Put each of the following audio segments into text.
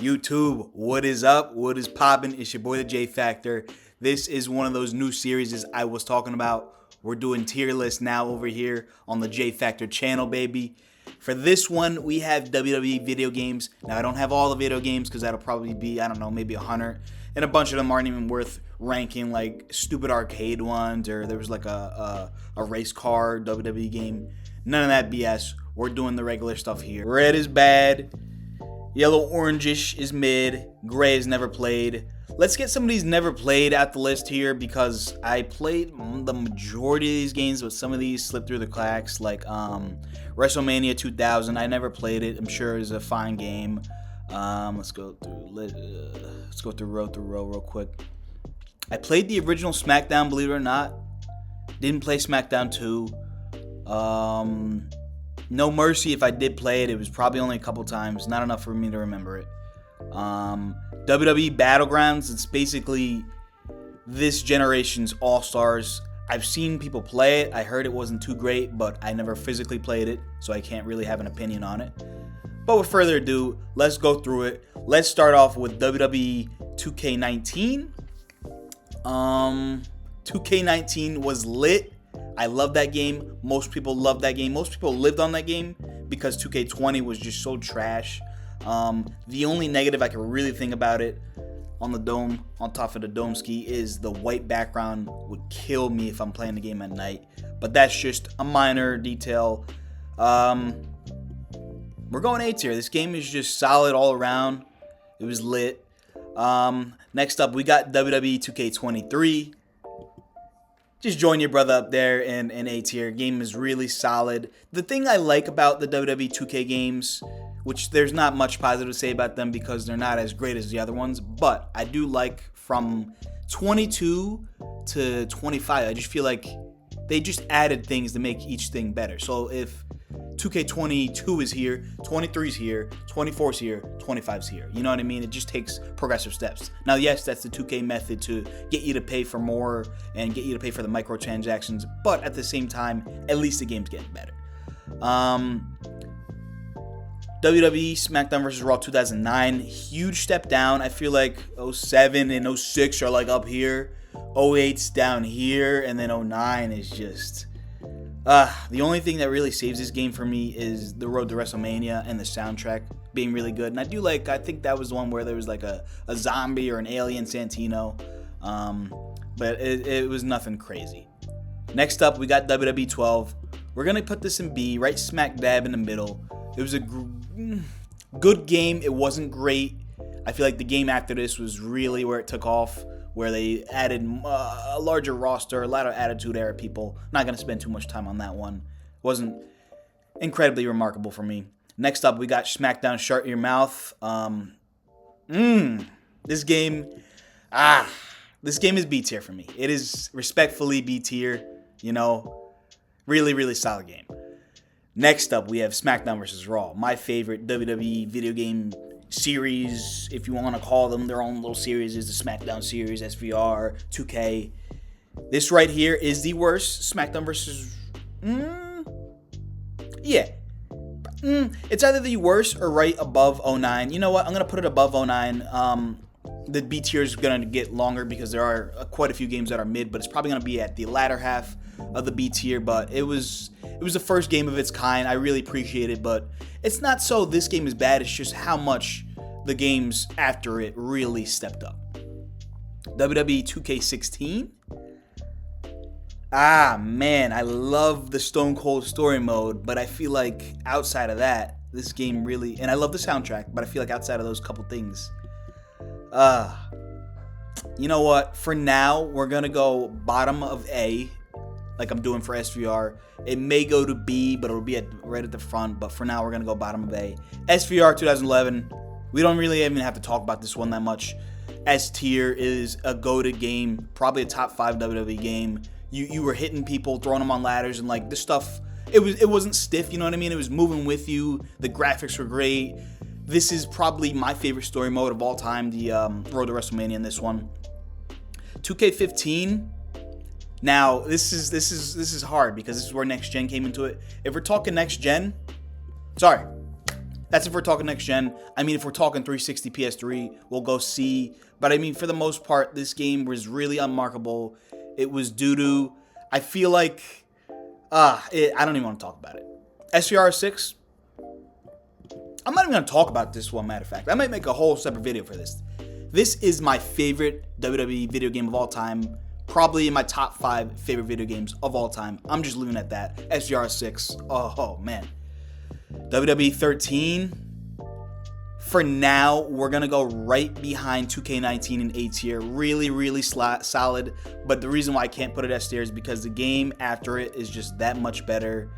YouTube, what is up? What is poppin'? It's your boy the J Factor. This is one of those new series I was talking about. We're doing tier lists now over here on the J Factor channel, baby. For this one, we have WWE video games. Now, I don't have all the video games because that'll probably be, I don't know, maybe 100. And a bunch of them aren't even worth ranking, like stupid arcade ones, or there was like a race car WWE game. None of that BS. We're doing the regular stuff here. Red is bad. Yellow orangish is mid. Gray is never played. Let's get some of these never played out the list here because I played the majority of these games, but some of these slipped through the cracks, like WrestleMania 2000. I never played it. I'm sure it's a fine game. Let's go through row real quick. I played the original SmackDown, believe it or not. Didn't play SmackDown 2. No Mercy, if I did play it, it was probably only a couple times. Not enough for me to remember it. WWE Battlegrounds, it's basically this generation's All-Stars. I've seen people play it. I heard it wasn't too great, but I never physically played it, so I can't really have an opinion on it. But with further ado, let's go through it. Let's start off with WWE 2K19. 2K19 was lit. I love that game. Most people love that game. Most people lived on that game because 2K20 was just so trash. The only negative I can really think about it on the dome, on top of the dome ski, is the white background would kill me if I'm playing the game at night. But that's just a minor detail. We're going A tier. This game is just solid all around. It was lit. Next up, we got WWE 2K23. Just join your brother up there in A tier. Game is really solid. The thing I like about the WWE 2K games, which there's not much positive to say about them because they're not as great as the other ones, but I do like from 22 to 25, I just feel like they just added things to make each thing better. So if 2K22 is here, 23 is here, 24 is here, 25 is here. You know what I mean? It just takes progressive steps. Now, yes, that's the 2K method to get you to pay for more and get you to pay for the microtransactions, but at the same time, at least the game's getting better. WWE SmackDown vs. Raw 2009, huge step down. I feel like 07 and 06 are like up here. 08's down here, and then 09 is just... the only thing that really saves this game for me is the road to WrestleMania and the soundtrack being really good. And I think that was the one where there was like a zombie or an alien Santino. But it was nothing crazy. Next up, we got WWE 12. We're going to put this in B, right smack dab in the middle. It was a good game. It wasn't great. I feel like the game after this was really where it took off, where they added a larger roster, a lot of Attitude Era people. Not going to spend too much time on that one. Wasn't incredibly remarkable for me. Next up, we got SmackDown Shut Your Mouth. This game is B tier for me. It is respectfully B tier, really, really solid game. Next up, we have SmackDown vs. Raw, my favorite WWE video game series, if you want to call them their own little series, is the SmackDown series, SVR, 2K. This right here is the worst SmackDown versus... It's either the worst or right above 09. You know what? I'm going to put it above 09. The B tier is going to get longer because there are quite a few games that are mid, but it's probably going to be at the latter half of the B tier. But it was the first game of its kind. I really appreciate it, but it's not so this game is bad. It's just how much the games after it really stepped up. WWE 2K16. Man, I love the Stone Cold story mode, but I feel like outside of that, this game really, and I love the soundtrack, but I feel like outside of those couple things, you know what? For now, we're going to go bottom of A, like I'm doing for SVR. It may go to B, but it'll be right at the front. But for now, we're going to go bottom of A. SVR 2011, we don't really even have to talk about this one that much. S tier is a goated game, probably a top 5 WWE game. You were hitting people, throwing them on ladders, and like this stuff, it wasn't stiff, you know what I mean? It was moving with you. The graphics were great. This is probably my favorite story mode of all time, the Road to WrestleMania in this one. 2K15. Now, this is hard because this is where next gen came into it. If we're talking next gen, sorry, That's if we're talking next gen. I mean, if we're talking 360 PS3, we'll go C. But I mean, for the most part, this game was really unmarkable. It was due to, I feel like, I don't even want to talk about it. SVR 6, I'm not even going to talk about this one, matter of fact. I might make a whole separate video for this. This is my favorite WWE video game of all time. Probably in my top 5 favorite video games of all time. I'm just leaving it at that. SVR 6, oh man. WWE 13, for now, we're going to go right behind 2K19 in A tier. Really, really solid. But the reason why I can't put it S tier is because the game after it is just that much better.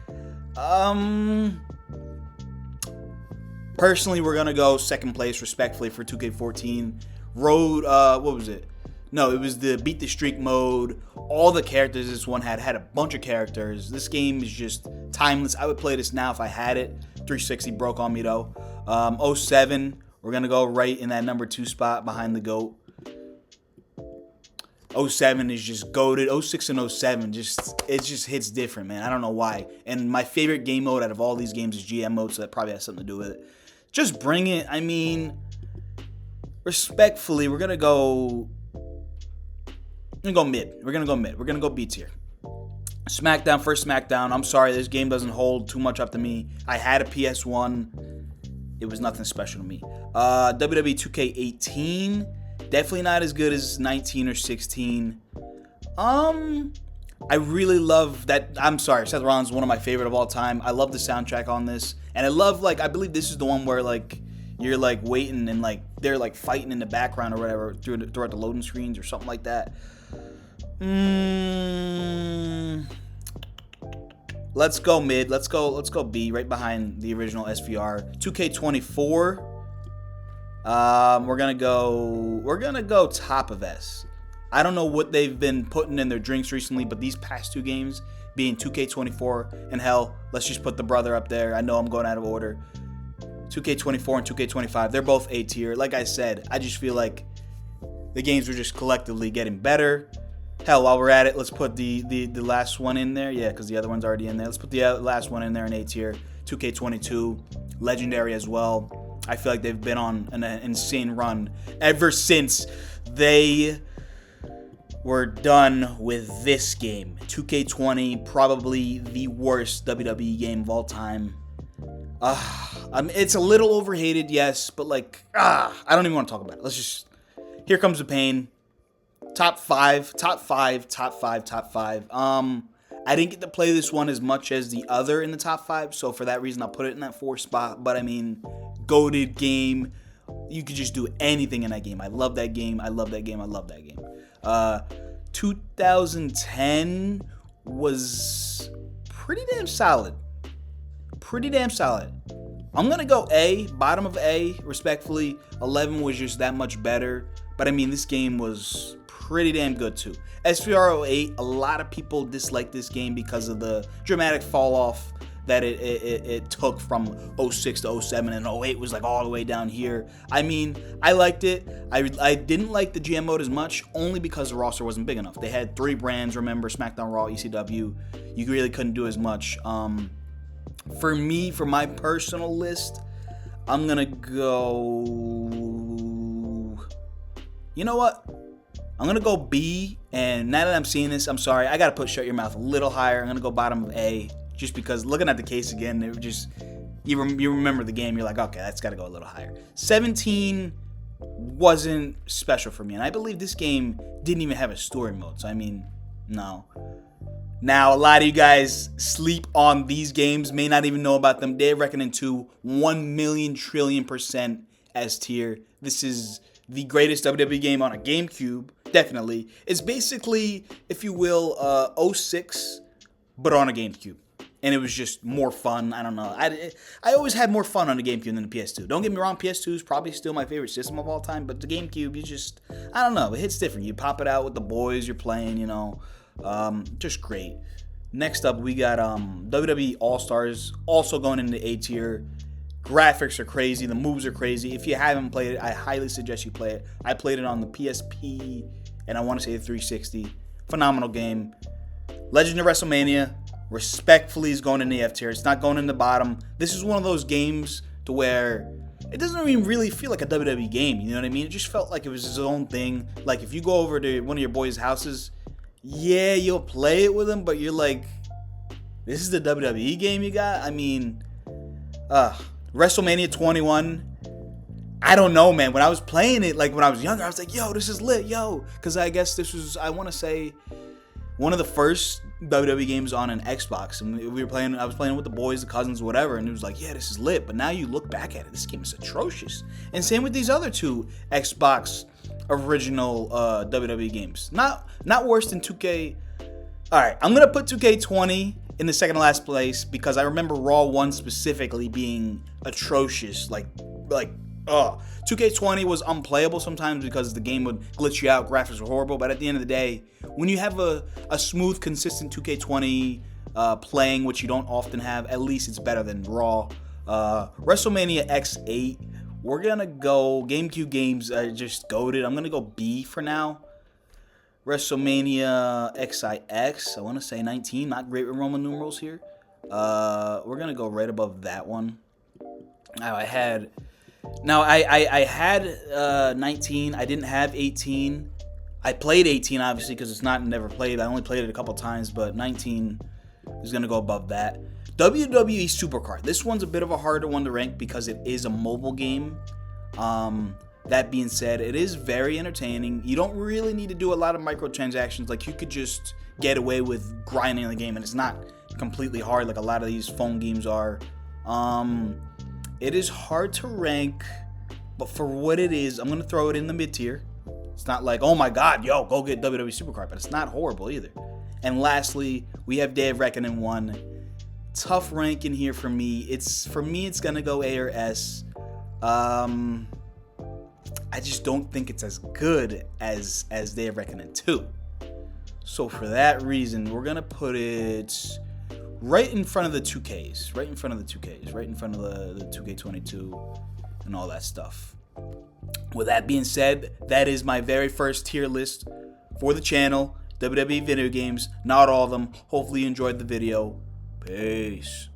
Personally, we're going to go second place, respectfully, for 2K14. Road, what was it? No, it was the Beat the Streak mode. All the characters this one had a bunch of characters. This game is just timeless. I would play this now if I had it. 360 broke on me, though. 07, we're going to go right in that number 2 spot behind the GOAT. 07 is just goated. 06 and 07, it just hits different, man. I don't know why. And my favorite game mode out of all these games is GM mode, so that probably has something to do with it. Just bring it. I mean, respectfully, we're going to go mid. We're going to go B tier. SmackDown, first SmackDown. I'm sorry, this game doesn't hold too much up to me. I had a PS1. It was nothing special to me. WWE 2K18. Definitely not as good as 19 or 16. I really love that. I'm sorry, Seth Rollins is one of my favorite of all time. I love the soundtrack on this. And I love, I believe this is the one where, you're, waiting and, they're, fighting in the background or whatever throughout the loading screens or something like that. Let's go mid. Let's go B, right behind the original SVR. 2K24. We're gonna go top of S. I don't know what they've been putting in their drinks recently, but these past 2 games, being 2K24 and hell, let's just put the brother up there. I know I'm going out of order. 2K24 and 2K25, they're both A tier. Like I said, I just feel like the games were just collectively getting better. Hell, while we're at it, let's put the last one in there. Yeah, because the other one's already in there. Let's put the last one in there in A tier. 2K22, legendary as well. I feel like they've been on an insane run ever since they were done with this game. 2K20, probably the worst WWE game of all time. It's a little overhated, yes, but I don't even want to talk about it. Here comes the pain. Top five. I didn't get to play this one as much as the other in the top 5, so for that reason, I'll put it in that 4 spot. But I mean, goated game. You could just do anything in that game. I love that game. 2010 was pretty damn solid. I'm going to go A, bottom of A, respectfully. 11 was just that much better. But I mean, this game was pretty damn good too. SVR 08, a lot of people dislike this game because of the dramatic fall off that it took from 06 to 07, and 08 was all the way down here. I mean, I liked it. I didn't like the GM mode as much, only because the roster wasn't big enough. They had 3 brands, remember, SmackDown, Raw, ECW. You really couldn't do as much. For me, for my personal list, I'm gonna go, you know what? I'm going to go B, and now that I'm seeing this, I'm sorry, I got to put Shut Your Mouth a little higher. I'm going to go bottom of A, just because looking at the case again, it just, you remember the game, you're like, okay, that's got to go a little higher. 17 wasn't special for me, and I believe this game didn't even have a story mode, so I mean, no. Now, a lot of you guys sleep on these games, may not even know about them. They're reckoning to 1,000,000,000,000% S tier. This is the greatest WWE game on a GameCube, definitely. It's basically, if you will, 06, but on a GameCube. And it was just more fun. I don't know. I always had more fun on the GameCube than the PS2. Don't get me wrong, PS2 is probably still my favorite system of all time, but the GameCube, I don't know, it hits different. You pop it out with the boys you're playing, just great. Next up, we got WWE All-Stars, also going into A tier. Graphics are crazy. The moves are crazy. If you haven't played it, I highly suggest you play it. I played it on the PSP, and I want to say the 360. Phenomenal game. Legend of WrestleMania, respectfully, is going in the F tier. It's not going in the bottom. This is one of those games to where it doesn't even really feel like a WWE game. You know what I mean? It just felt like it was his own thing. Like if you go over to one of your boys' houses, yeah, you'll play it with them, but you're like, this is the WWE game you got? I mean, WrestleMania 21. I don't know, man. When I was playing it, like when I was younger, I was like, yo, this is lit, yo. Because I guess this was, I want to say, one of the first WWE games on an Xbox. And we were playing, I was playing with the boys, the cousins, whatever. And it was like, yeah, this is lit. But now you look back at it, this game is atrocious. And same with these other two Xbox original WWE games. Not worse than 2K. All right, I'm going to put 2K20 in the second to last place because I remember Raw 1 specifically being atrocious. 2K20 was unplayable sometimes because the game would glitch you out, graphics were horrible, but at the end of the day, when you have a smooth, consistent 2K20 playing, which you don't often have, at least it's better than Raw. WrestleMania X8, we're gonna go, GameCube games are just goated. I'm gonna go B for now. WrestleMania XIX, I want to say 19, not great with Roman numerals here. We're gonna go right above that one. Now I had 19. I didn't have 18. I played 18 obviously because it's not never played. I only played it a couple times, but 19 is gonna go above that. WWE Supercard. This one's a bit of a harder one to rank because it is a mobile game. That being said, it is very entertaining. You don't really need to do a lot of microtransactions. Like you could just get away with grinding the game, and it's not completely hard like a lot of these phone games are. It is hard to rank, but for what it is, I'm gonna throw it in the mid tier. It's not like, oh my god, yo, go get WWE Supercard, but it's not horrible either. And lastly, we have Day of Reckoning 1. Tough ranking here for me. It's gonna go A or S. I just don't think it's as good as Day of Reckoning 2. So for that reason, we're gonna put it right in front of the 2Ks, right in front of the 2K22 and all that stuff. With that being said, that is my very first tier list for the channel, WWE video games, not all of them. Hopefully you enjoyed the video. Peace.